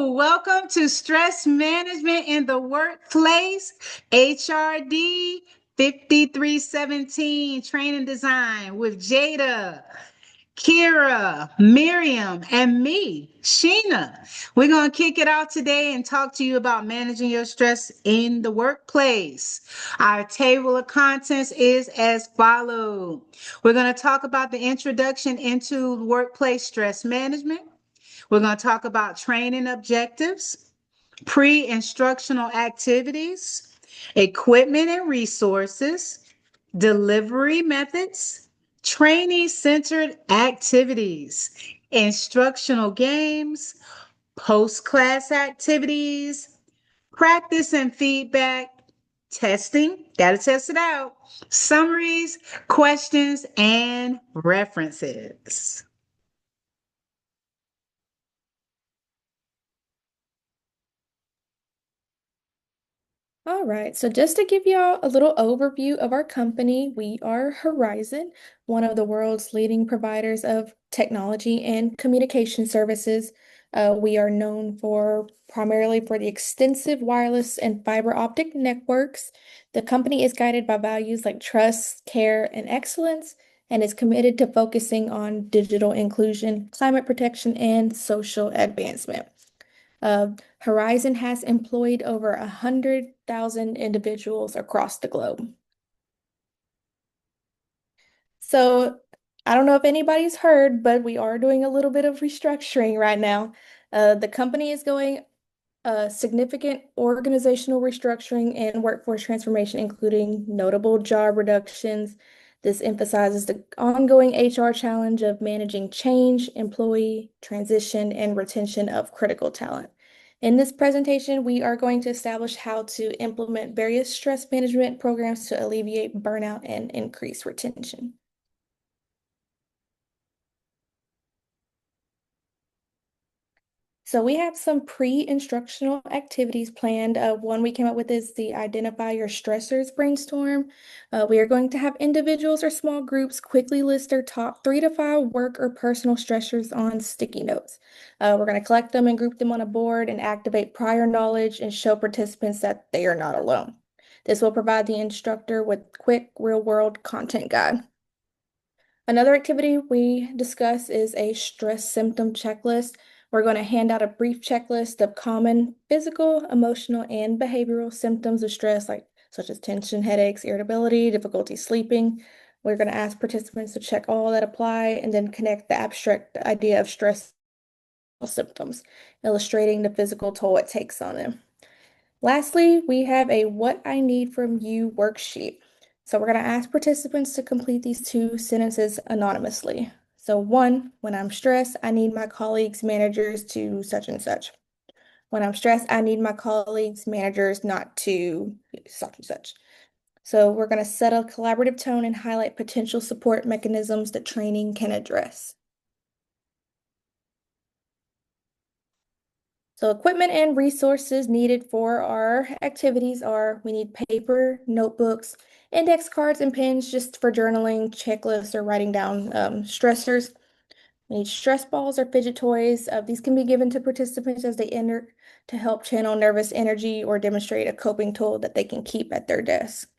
Welcome to Stress Management in the Workplace, HRD 5317 Training Design with Jada, Kira, Miriam, and me, Sheena. We're going to kick it out today and talk to you about managing your stress in the workplace. Our table of contents is as follows. We're going to talk about the introduction into workplace stress management. We're going to talk about training objectives, pre-instructional activities, equipment and resources, delivery methods, training-centered activities, instructional games, post-class activities, practice and feedback, testing, got to test it out, summaries, questions, and references. All right, so just to give y'all a little overview of our company, we are Horizon, one of the world's leading providers of technology and communication services. We are known primarily for the extensive wireless and fiber optic networks. The company is guided by values like trust, care, and excellence, and is committed to focusing on digital inclusion, climate protection, and social advancement. Horizon has employed over 100,000 individuals across the globe. So I don't know if anybody's heard, but we are doing a little bit of restructuring right now. The company is going significant organizational restructuring and workforce transformation, including notable job reductions. This emphasizes the ongoing HR challenge of managing change, employee transition, and retention of critical talent. In this presentation, we are going to establish how to implement various stress management programs to alleviate burnout and increase retention. So we have some pre-instructional activities planned. One we came up with is the Identify Your Stressors brainstorm. We are going to have individuals or small groups quickly list their top 3 to 5 work or personal stressors on sticky notes. We're going to collect them and group them on a board and activate prior knowledge and show participants that they are not alone. This will provide the instructor with quick real-world content guide. Another activity we discuss is a stress symptom checklist. We're going to hand out a brief checklist of common physical, emotional, and behavioral symptoms of stress, such as tension, headaches, irritability, difficulty sleeping. We're going to ask participants to check all that apply and then connect the abstract idea of stress symptoms, illustrating the physical toll it takes on them. Lastly, we have a What I Need from You worksheet. So we're going to ask participants to complete these 2 sentences anonymously. So 1, when I'm stressed, I need my colleagues, managers to such and such. When I'm stressed, I need my colleagues, managers not to such and such. So we're going to set a collaborative tone and highlight potential support mechanisms that training can address. So equipment and resources needed for our activities are we need paper, notebooks, index cards, and pens just for journaling, checklists, or writing down stressors. We need stress balls or fidget toys. These can be given to participants as they enter to help channel nervous energy or demonstrate a coping tool that they can keep at their desk.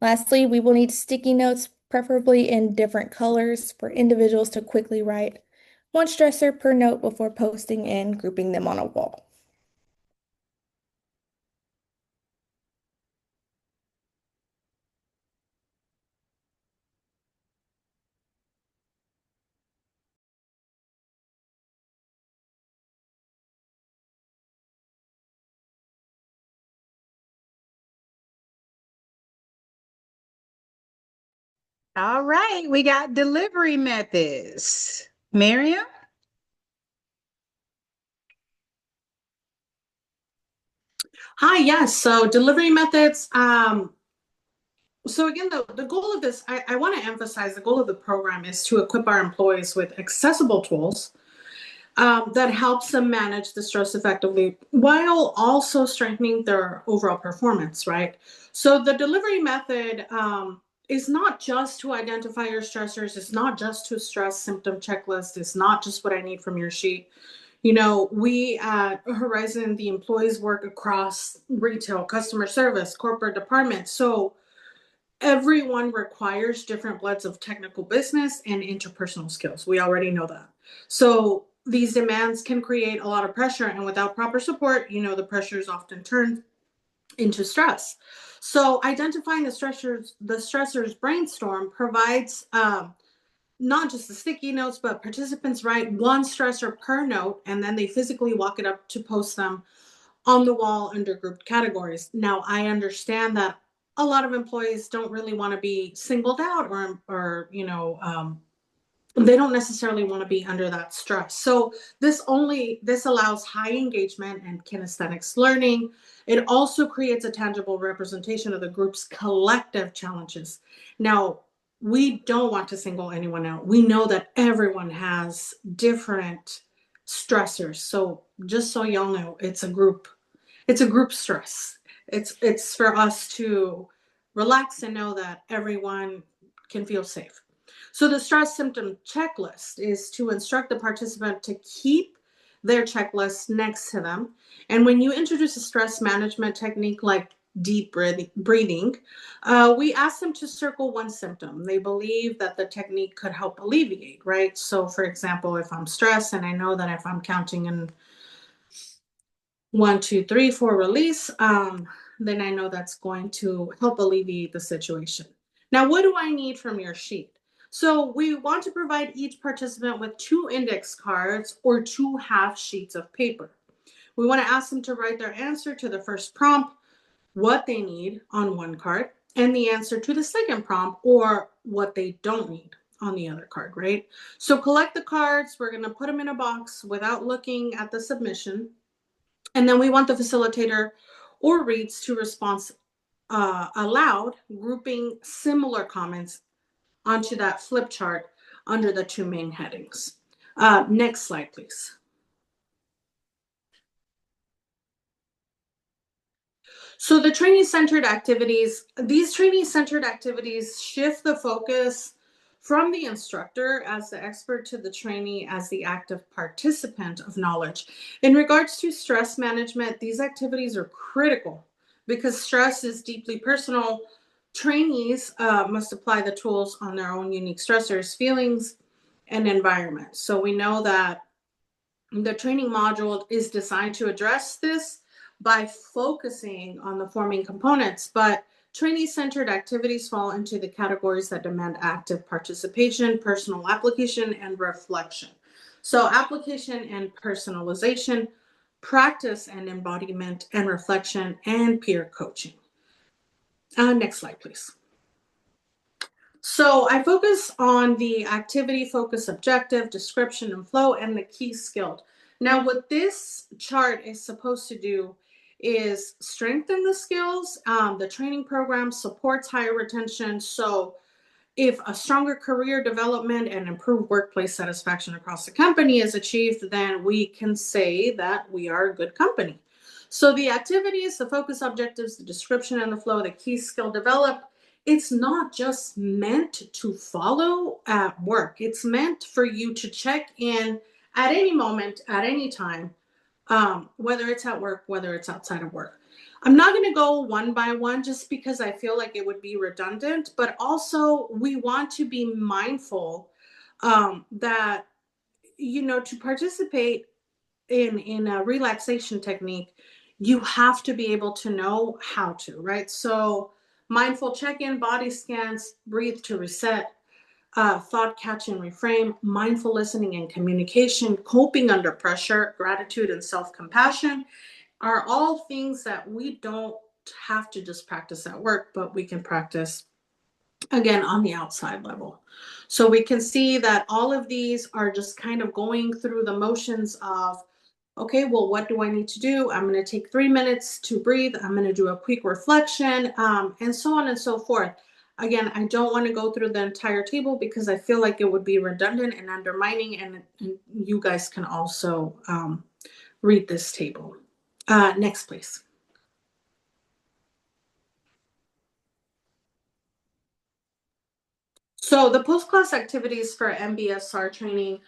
Lastly, we will need sticky notes, preferably in different colors, for individuals to quickly write 1 stressor per note before posting and grouping them on a wall. All right, we got delivery methods. Miriam? Hi, yes. So delivery methods. So again, the goal of this, I want to emphasize the goal of the program is to equip our employees with accessible tools that helps them manage the stress effectively while also strengthening their overall performance, right? So the delivery method is not just to identify your stressors. It's not just to stress symptom checklist. It's not just what I need from your sheet. We at Horizon, the employees work across retail, customer service, corporate departments. So everyone requires different blends of technical business and interpersonal skills. We already know that. So these demands can create a lot of pressure, and without proper support, the pressures often turn into stress. So identifying the stressors brainstorm provides not just the sticky notes, but participants write one stressor per note, and then they physically walk it up to post them on the wall under grouped categories. Now, I understand that a lot of employees don't really want to be singled out, or they don't necessarily want to be under that stress. So this allows high engagement and kinesthetics learning. It also creates a tangible representation of the group's collective challenges. Now, we don't want to single anyone out. We know that everyone has different stressors. So just so y'all know, it's a group stress. It's for us to relax and know that everyone can feel safe. So the stress symptom checklist is to instruct the participant to keep their checklist next to them. And when you introduce a stress management technique like deep breathing, we ask them to circle one symptom they believe that the technique could help alleviate, right? So for example, if I'm stressed and I know that if I'm counting in 1, 2, 3, 4 release, then I know that's going to help alleviate the situation. Now, what do I need from your sheet? So we want to provide each participant with 2 index cards or 2 half sheets of paper. We want to ask them to write their answer to the first prompt, what they need on one card, and the answer to the second prompt, or what they don't need on the other card, right? So collect the cards. We're going to put them in a box without looking at the submission. And then we want the facilitator or reads to respond aloud, grouping similar comments onto that flip chart under the 2 main headings. Next slide, please. So the trainee-centered activities, these trainee-centered activities shift the focus from the instructor as the expert to the trainee as the active participant of knowledge. In regards to stress management, these activities are critical because stress is deeply personal. Trainees must apply the tools on their own unique stressors, feelings, and environment. So we know that the training module is designed to address this by focusing on the forming components, but trainee-centered activities fall into the categories that demand active participation, personal application, and reflection. So application and personalization, practice and embodiment, and reflection, and peer coaching. Next slide, please. So I focus on the activity, focus, objective, description, and flow, and the key skill. Now, what this chart is supposed to do is strengthen the skills. The training program supports higher retention. So if a stronger career development and improved workplace satisfaction across the company is achieved, then we can say that we are a good company. So the activities, the focus objectives, the description and the flow, the key skill developed, it's not just meant to follow at work. It's meant for you to check in at any moment, at any time, whether it's at work, whether it's outside of work. I'm not going to go one by one just because I feel like it would be redundant, but also we want to be mindful that, to participate in a relaxation technique, you have to be able to know how to, right? So mindful check-in, body scans, breathe to reset, thought catch and reframe, mindful listening and communication, coping under pressure, gratitude and self-compassion are all things that we don't have to just practice at work, but we can practice again on the outside level. So we can see that all of these are just kind of going through the motions of, okay, well, what do I need to do? I'm going to take 3 minutes to breathe. I'm going to do a quick reflection, and so on and so forth. Again, I don't want to go through the entire table because I feel like it would be redundant and undermining, and you guys can also read this table. Next, please. So the post-class activities for MBSR training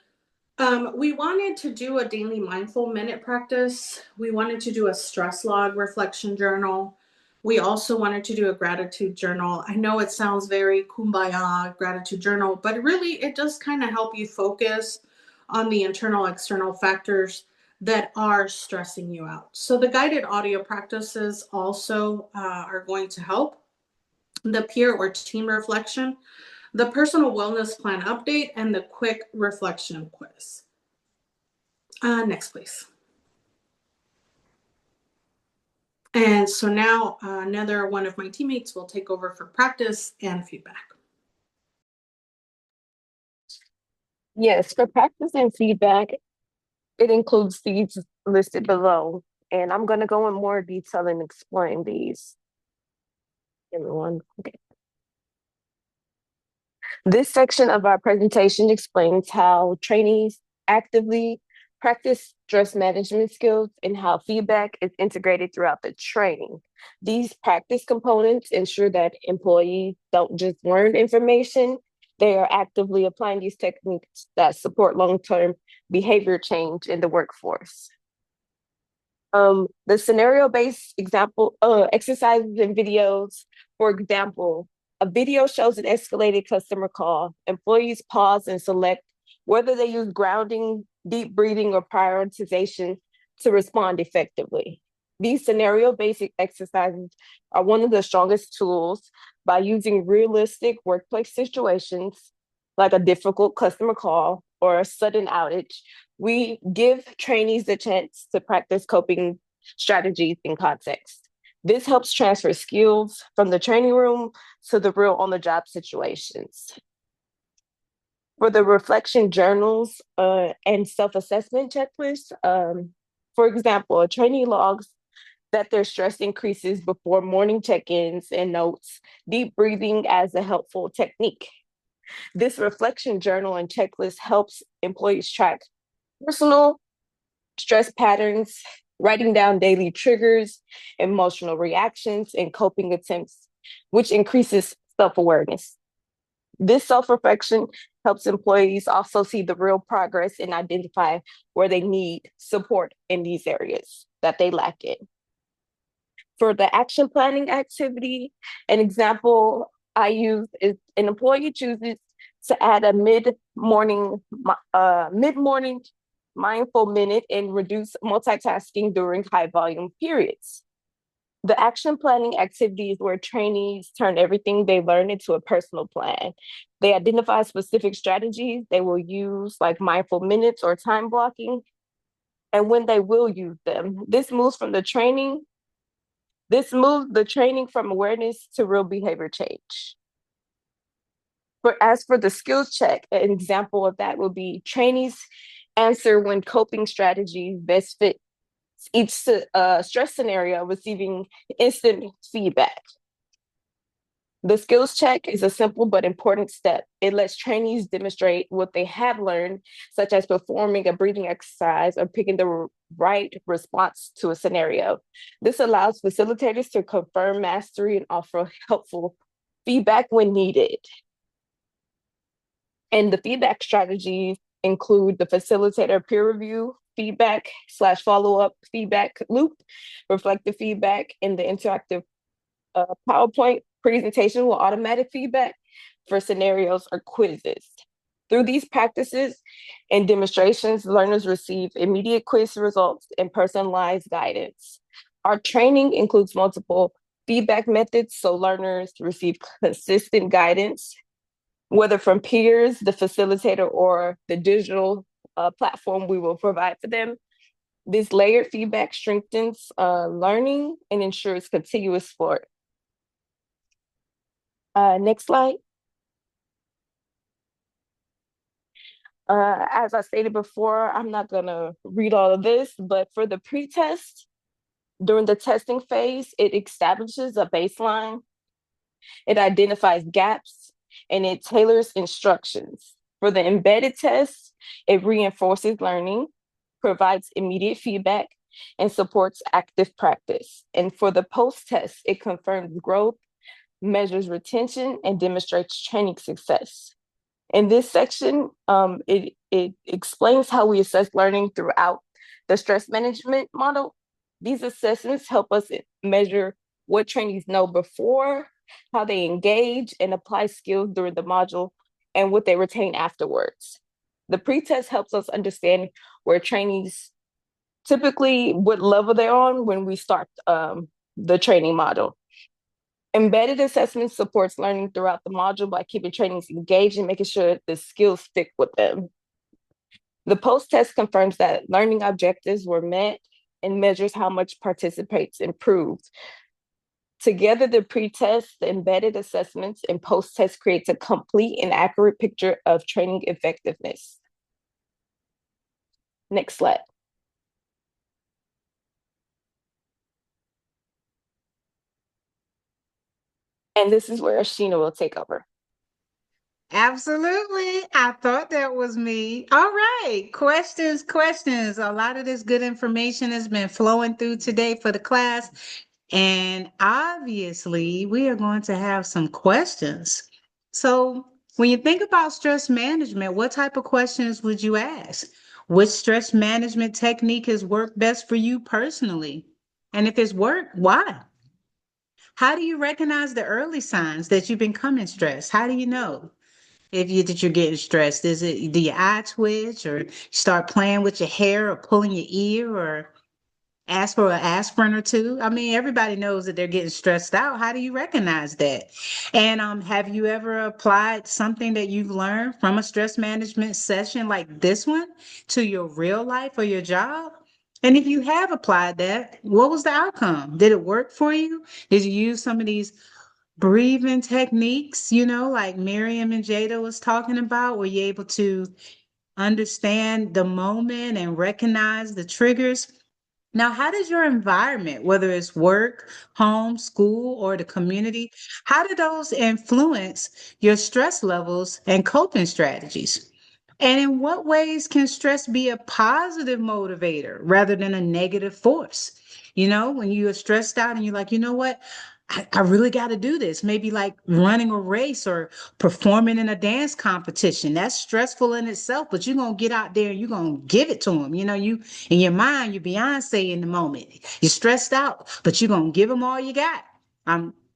We wanted to do a daily mindful minute practice. We wanted to do a stress log reflection journal. We also wanted to do a gratitude journal. I know it sounds very kumbaya, gratitude journal, but really it does kind of help you focus on the internal, external factors that are stressing you out. So the guided audio practices also are going to help. The peer or team reflection, the personal wellness plan update, and the quick reflection quiz. Next, please. And so now another one of my teammates will take over for practice and feedback. Yes, for practice and feedback, it includes these listed below. And I'm going to go in more detail and explain these. Everyone, okay. This section of our presentation explains how trainees actively practice stress management skills and how feedback is integrated throughout the training. These practice components ensure that employees don't just learn information, they are actively applying these techniques that support long-term behavior change in the workforce. The scenario-based example exercises and videos, for example, a video shows an escalated customer call. Employees pause and select whether they use grounding, deep breathing, or prioritization to respond effectively. These scenario-based exercises are one of the strongest tools. By using realistic workplace situations, like a difficult customer call or a sudden outage, we give trainees the chance to practice coping strategies in context. This helps transfer skills from the training room to the real on-the-job situations. For the reflection journals and self-assessment checklists, for example, a trainee logs that their stress increases before morning check-ins and notes deep breathing as a helpful technique. This reflection journal and checklist helps employees track personal stress patterns, writing down daily triggers, emotional reactions, and coping attempts, which increases self-awareness. This self-reflection helps employees also see the real progress and identify where they need support in these areas that they lack in. For the action planning activity, an example I use is an employee chooses to add a mid-morning mindful minute and reduce multitasking during high volume periods. The action planning activity is where trainees turn everything they learn into a personal plan. They identify specific strategies they will use, like mindful minutes or time blocking, and when they will use them. This moves the training from awareness to real behavior change. As for the skills check, an example of that would be trainees answer when coping strategies best fit each stress scenario, receiving instant feedback. The skills check is a simple but important step. It lets trainees demonstrate what they have learned, such as performing a breathing exercise or picking the right response to a scenario. This allows facilitators to confirm mastery and offer helpful feedback when needed. And the feedback strategies include the facilitator peer review, feedback / follow-up feedback loop, reflective feedback, and the interactive PowerPoint presentation with automatic feedback for scenarios or quizzes. Through these practices and demonstrations, learners receive immediate quiz results and personalized guidance. Our training includes multiple feedback methods, so learners receive consistent guidance, whether from peers, the facilitator, or the digital platform we will provide for them. This layered feedback strengthens learning and ensures continuous support. Next slide. As I stated before, I'm not gonna read all of this, but for the pre-test, during the testing phase, it establishes a baseline, it identifies gaps, and it tailors instructions. For the embedded test, it reinforces learning, provides immediate feedback, and supports active practice. And for the post-test, it confirms growth, measures retention, and demonstrates training success. In this section, it explains how we assess learning throughout the stress management model. These assessments help us measure what trainees know before, how they engage and apply skills during the module, and what they retain afterwards. The pretest helps us understand where trainees typically what level they're on when we start the training module. Embedded assessment supports learning throughout the module by keeping trainees engaged and making sure the skills stick with them. The post-test confirms that learning objectives were met and measures how much participants improved. Together, the pre-test, the embedded assessments, and post-test creates a complete and accurate picture of training effectiveness. Next slide. And this is where Sheena will take over. Absolutely. I thought that was me. All right. Questions. A lot of this good information has been flowing through today for the class. And obviously, we are going to have some questions. So, when you think about stress management, what type of questions would you ask? Which stress management technique has worked best for you personally? And if it's worked, why? How do you recognize the early signs that you've been becoming stressed? How do you know that you're getting stressed? Is it do your eye twitch or start playing with your hair or pulling your ear or ask for an aspirin or two? I mean, everybody knows that they're getting stressed out. How do you recognize that? And have you ever applied something that you've learned from a stress management session like this one to your real life or your job? And if you have applied that, what was the outcome? Did it work for you? Did you use some of these breathing techniques, like Miriam and Jada was talking about? Were you able to understand the moment and recognize the triggers? Now, how does your environment, whether it's work, home, school, or the community, how do those influence your stress levels and coping strategies? And in what ways can stress be a positive motivator rather than a negative force? When you are stressed out and you're like, you know what? I really got to do this. Maybe like running a race or performing in a dance competition. That's stressful in itself, but you're going to get out there and you're going to give it to them. You in your mind, you're Beyonce in the moment. You're stressed out, but you're going to give them all you got.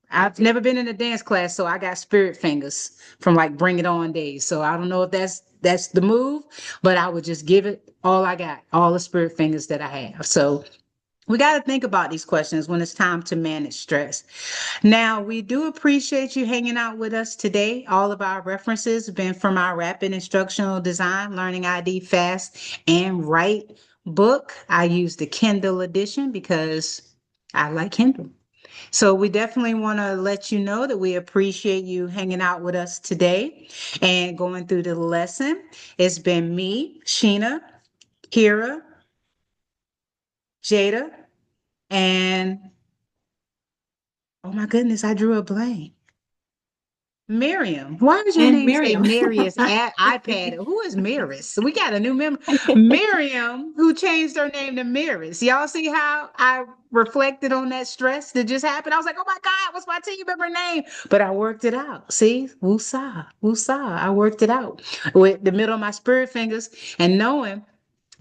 I've never been in a dance class, so I got spirit fingers from like Bring It On days. So I don't know if that's the move, but I would just give it all I got, all the spirit fingers that I have. So we got to think about these questions when it's time to manage stress. Now, we do appreciate you hanging out with us today. All of our references have been from our Rapid Instructional Design, Learning ID Fast and Right book. I use the Kindle edition because I like Kindle. So we definitely want to let you know that we appreciate you hanging out with us today and going through the lesson. It's been me, Sheena, Kira, Jada, and oh my goodness, I drew a blank. Miriam. Why does your And name say Miriam. Marius at iPad? Who is Maris? We got a new member. Miriam, who changed her name to Maris. Y'all see how I reflected on that stress that just happened? I was like, oh my God, what's my team member name? But I worked it out. See? Woosah. Woosah. I worked it out with the middle of my spirit fingers and knowing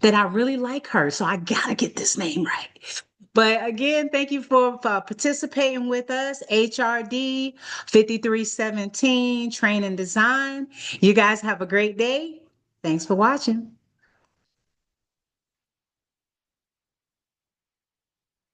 that I really like her. So I gotta get this name right. But again, thank you for participating with us. HRD 5317 Training Design. You guys have a great day. Thanks for watching.